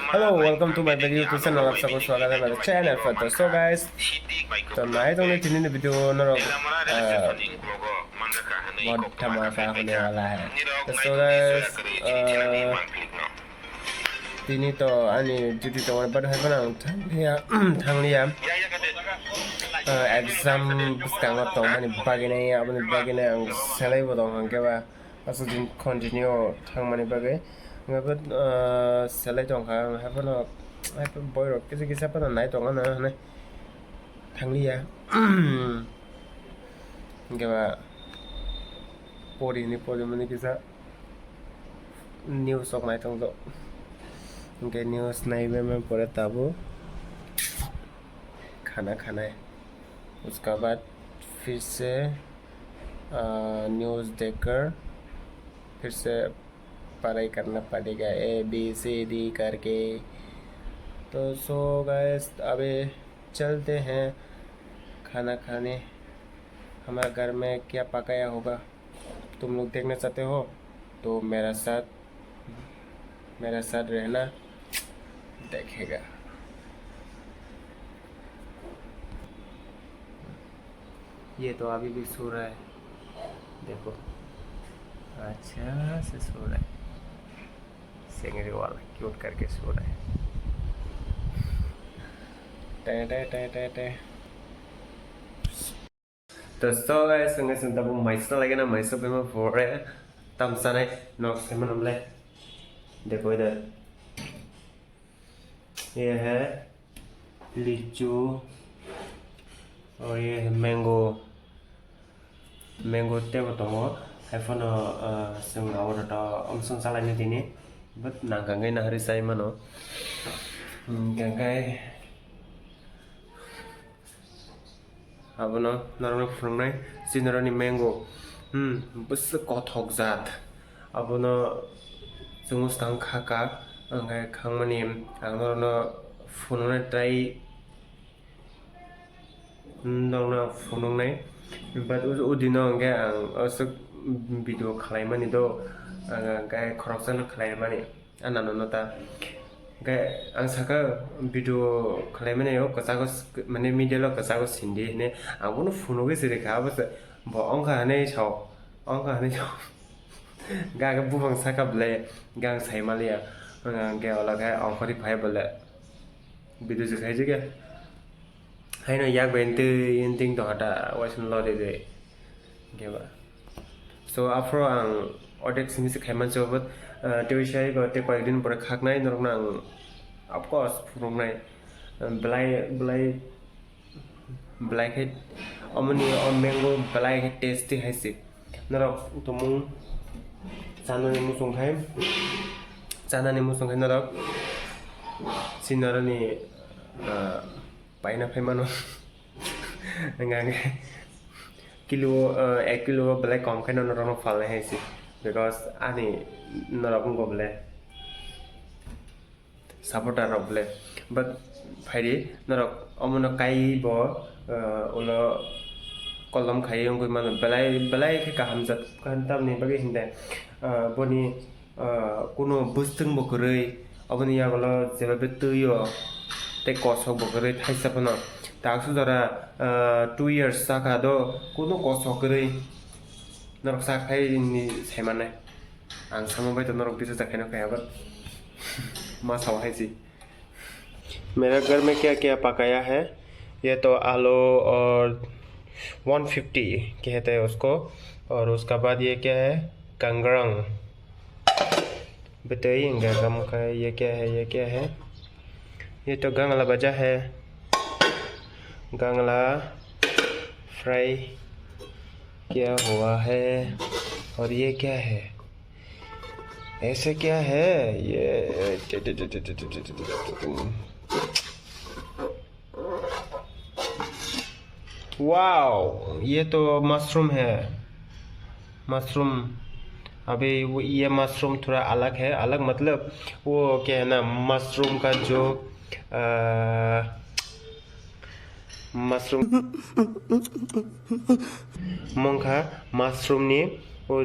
Hello, welcome to my YouTube channel. आप सबको स्वागत है मेरे चैनल पर। तो सो गाइस, तो मैं तो नहीं तीन वीडियो बहुत धमाका होने वाला है। तो सो गाइस, तीन तो आनी जुदी तो मैं बड़ा है बना थांगलिया एग्जाम बुस्कांग तो मैंने बागेने अपने बागेने सेलेब तो हंगे बा असु दिन कंटिन्यू थांग मैंने बागे nggak selai dong kan apa boy rock kisi apa nai dong kan nih thangli ya nggak ba pori mana kisa news sok nai dong tuh nggak news nai में पढ़े ताबो खाना खाना है उसका बाद फिर से न्यूज़ देखकर फिर से पढ़ाई करना पड़ेगा ABCD करके। तो सो गाइस अभी चलते हैं खाना खाने। हमारे घर में क्या पकाया होगा तुम लोग देखना चाहते हो तो मेरे साथ रहना देखेगा। ये तो अभी भी सो रहा है, देखो अच्छा से सो रहा है, सेंगरी वाला क्यूट करके सो रहा है। तो सो गाइस संगे संग वो मैस लगे ना मैस पे मैं फोड़ रहे हैं तम सने नॉक से मन हमले देखो इधर ये है लिचू और ये है मैंगो ते बताओ iPhone sing awal atau omsong salah ni tini but nangkangai na hari saya mano nangkangai apa no narang frungnai sinarani mango bus kothok zat apa no sungus tang khaka angkai khangmani angno phunonai trai nongna phunonai but udino angkai ang video kalian itu kayak korupsi kalian anak-anak kayak angsaka video kalian itu kesagos mana media lo kesagos sindi ini aku nu phone ke sih dekah apa sih bohong kan ini cow gak buang saka bela gang saya malia kayak orang kayak orang di payah bela video juga aja kan hai no yak bente inting tuh ada wajan lo deh kayak so after ang order sini se khaiman chobot tuition go te koi din pore khaknai norok nang of course phurungnai blai khai omni mango blai khai tasty haisi norok tumu chanani musung khai norok sinarani paina phaimano ngang kilo 1 kilo belai kom kan orang fall hai sih because ani norong go belai supporter rob belai but phairi norok omono kai bo ulo kolom khai ong goi man belai ke kaham jat kan tam ni bagi hinde boni kuno bustung bo korei oboni ya golo jeba betuyo te kosok bo korei thaisa pano taksu dara 2 years saka do kuno kosok korei norok sakai ni semane ang samo bai to norok bisa sakai no kaya bat mas hawa hai जी। मेरा घर में क्या क्या पकाया है ये तो आलू और 150 कहते हैं उसको और उसका बाद ये क्या है कंगरंग बताइएगा गम का ये क्या है ये तो गंगला बजा है गंगला फ्राई क्या हुआ है और ये क्या है ऐसे क्या है ये वाओ ये तो मशरूम है मशरूम अभी ये मशरूम थोड़ा अलग है अलग मतलब वो क्या है ना मशरूम का जो मशरूम मंखा मशरूम नि वो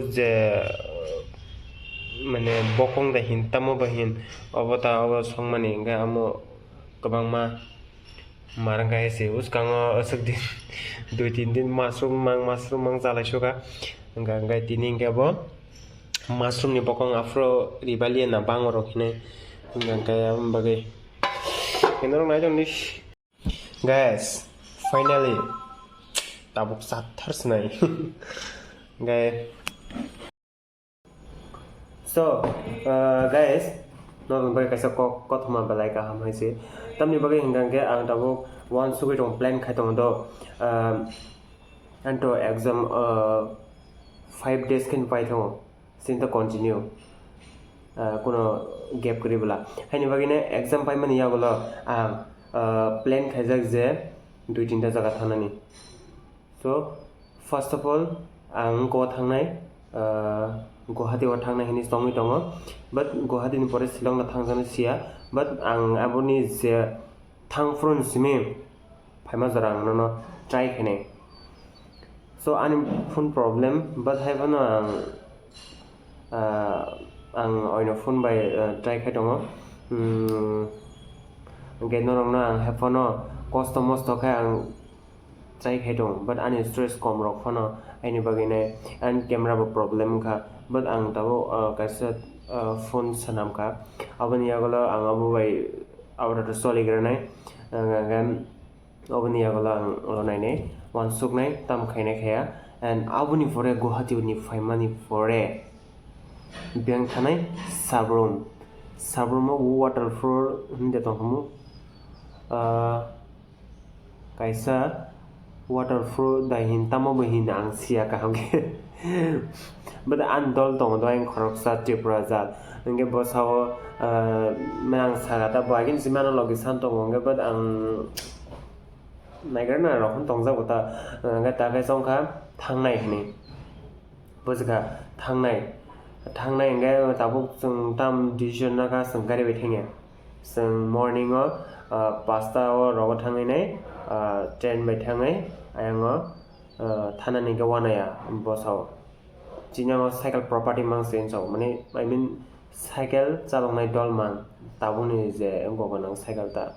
mane bokong da hin tamo bahin obota obo songmani ga amo kabangma marang ga ese uskango asuk din 2-3 din mushroom mang jalai suka ga tini ga bo mushroom ni bokong afro ribalian na bangoro khine ga bagai kenarong nai jong nis guys finally tabuk sathars nai guys. So, guys, no bagai kaisa kok thoma belai ka ham haise tamni bagai hingang ke ang tabuk one sugoi tong plan khai tong do anto exam 5 days kin pai thong sinta continue kono gap kori bala haini bagai ne exam pai mani ya bolo ang plan khaijak je 2-3 ta jaga thanani. So first of all ang ko thangnai Guwahati wa thangna hini songi tongo but Guwahati ni pore Shillong na thangjana sia but ang aboni je thangfrun simi phaima jarang no try khene so ani phone problem but have no ang oino phone by try khai tongo genorong na ang have no customers to khai ang try khai dong but ani stress kom rok phono aini bagine and camera bo problem kha but ang tabo kaisa phone sanam ka abani yagala ang abu bai awra to soli granai ngam abani yagala ang lonai ne wan suk nai tam khaine khaya and abuni fore Guwahati ni faimani fore biang thanai sabrum waterfall hinde tongmu kaisa waterfall da hin tamo hin ang sia ka hamge but andol tong do ang khorok sa tripura jat nge bosaw mang sagata bagin simana logi santo nge but ang nagarna ro hon tong jabota nga ta kai song kha thangnai hini bojga thangnai nge tabuk chung tam decision na ka sangkari bethenge sing morning o pasta o ro thangai nai 10 bai thangai ayango thanani ga wanaya bosaw Jinang cycle property mang sen so mane I mean cycle chalongnai dol mang tabuni je gogonang cycle ta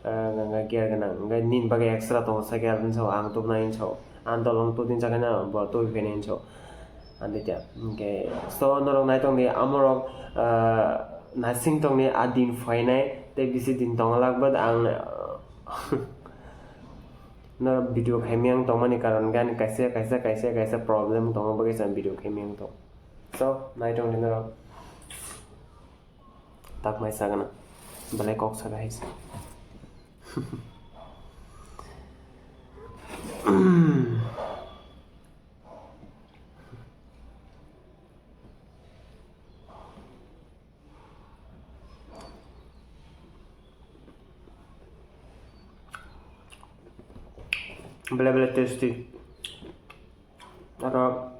nga gear ganang nga nin bagai extra to cycle din so ang tup nain so andolong to din jagana bo to venen so ande ja okay so norong nai tong ni amorok nasing tong ni adin fainai te bisi din tong lag bad ang na video khaimyang tongmani karon gan kaisa problem tong bagai san video khaimyang to so nai tong dinaro tak mai sagana balai kok saga hais bela tasty aro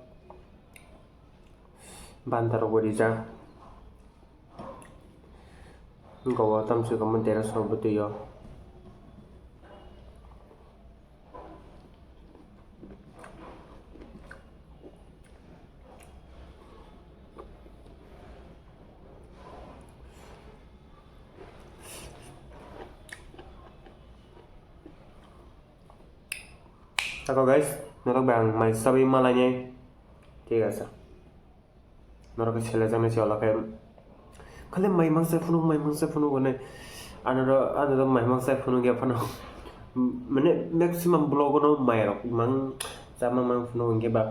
bantar gorija gowa tamsu kamun tera sorbutu yo Ako guys, norok bang mai sabi malanya ঠিক আছে norok ছেলে জামে চলাকে খালি mai mangsa phunu gone anaro mai mangsa phunu ge phano mane maximum blog no mai rok mang jama mang phunu ge ba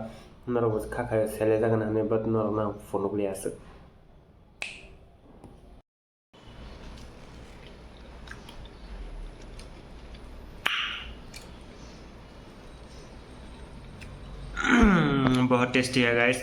norok khakha ছেলে jagan hane but norok na phunu gli ase बहुत tasty है guys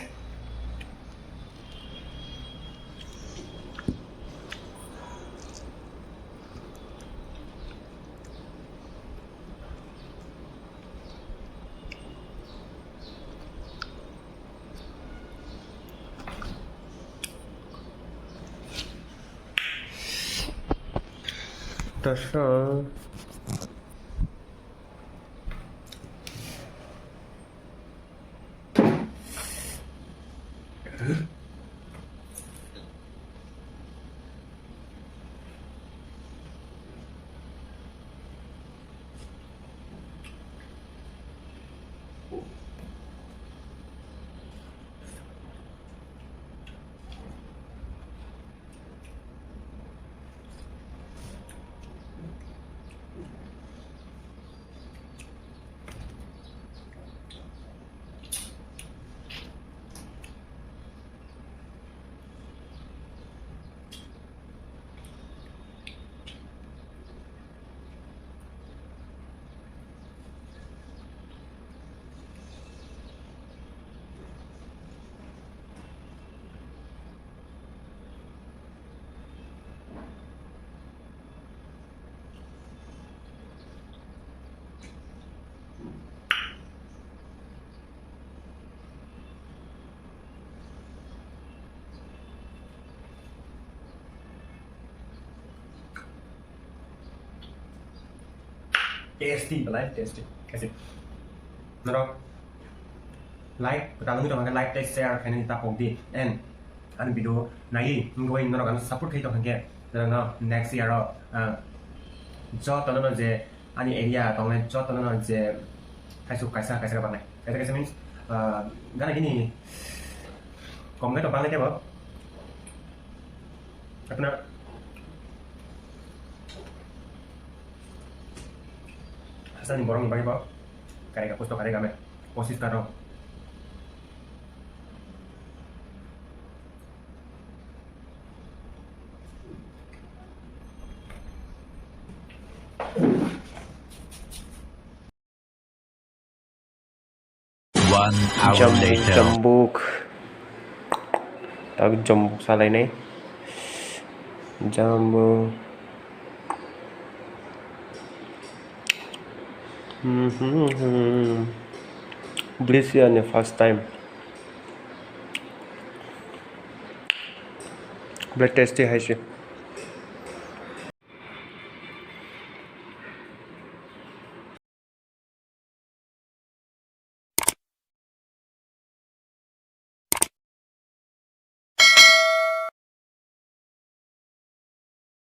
tasty balai tasty kasi naro like kalau ngi dong like take share khaini ta pong di and an video nai ngoi naro kan support khai to hangke naro next year jo to no je ani area tong jo to no je kaisu kaisa kaisa ka bangai kaisa means gana gini kong ngai to bangai ke ba अपना Hasan boring बड़ी बा करेगा कुछ तो करेगा मैं कोशिश कर रहा हूँ jaamuk tak jaamuk salai नहीं jaamuk this year the first time very tasty hai